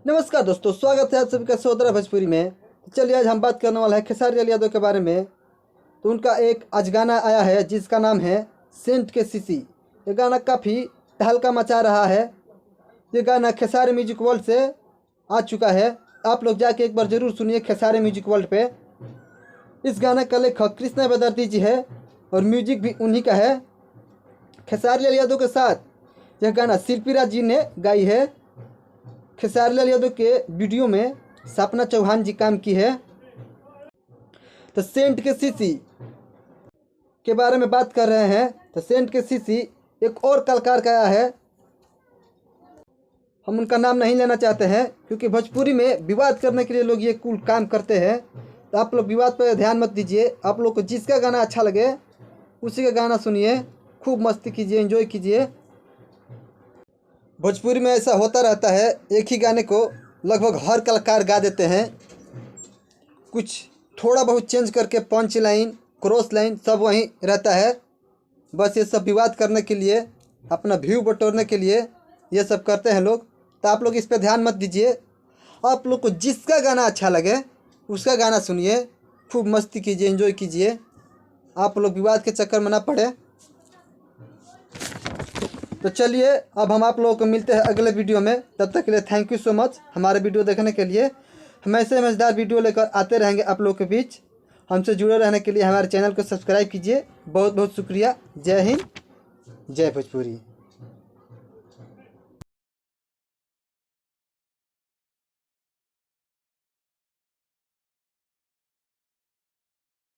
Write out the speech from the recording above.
नमस्कार दोस्तों, स्वागत है आप सभी का सोदरा भोजपुरी में। चलिए आज हम बात करने वाला है खेसारी लाल यादव के बारे में। तो उनका एक आज गाना आया है जिसका नाम है सेंट के सीसी। ये गाना काफ़ी तहलका मचा रहा है। ये गाना खेसारी म्यूजिक वर्ल्ड से आ चुका है। आप लोग जाके एक बार ज़रूर सुनिए खेसारी म्यूजिक वर्ल्ड पे। इस गाने का लेखक कृष्णा बेदर्जी जी है और म्यूजिक भी उन्हीं का है। खेसारी लाल यादव के साथ यह गाना शिल्पी राज जी ने गाई है। खेसारी लाल यादव के वीडियो में सपना चौहान जी काम की है। तो सेंट के सीसी के बारे में बात कर रहे हैं। तो सेंट के सीसी एक और कलाकार का आया है। हम उनका नाम नहीं लेना चाहते हैं क्योंकि भोजपुरी में विवाद करने के लिए लोग ये कुल काम करते हैं। तो आप लोग विवाद पर ध्यान मत दीजिए। आप लोग को जिसका गाना अच्छा लगे उसी का गाना सुनिए, खूब मस्ती कीजिए, एंजॉय कीजिए। भोजपुरी में ऐसा होता रहता है, एक ही गाने को लगभग हर कलाकार गा देते हैं। कुछ थोड़ा बहुत चेंज करके पंच लाइन, क्रॉस लाइन सब वहीं रहता है। बस ये सब विवाद करने के लिए, अपना व्यू बटोरने के लिए ये सब करते हैं लोग। तो आप लोग इस पर ध्यान मत दीजिए। आप लोग को जिसका गाना अच्छा लगे उसका गाना सुनिए, खूब मस्ती कीजिए, एंजॉय कीजिए। आप लोग विवाद के चक्कर में ना पड़े। तो चलिए अब हम आप लोगों को मिलते हैं अगले वीडियो में। तब तक के लिए थैंक यू सो मच हमारे वीडियो देखने के लिए। हम ऐसे मज़ेदार वीडियो लेकर आते रहेंगे आप लोगों के बीच। हमसे जुड़े रहने के लिए हमारे चैनल को सब्सक्राइब कीजिए। बहुत बहुत शुक्रिया। जय हिंद, जय भोजपुरी।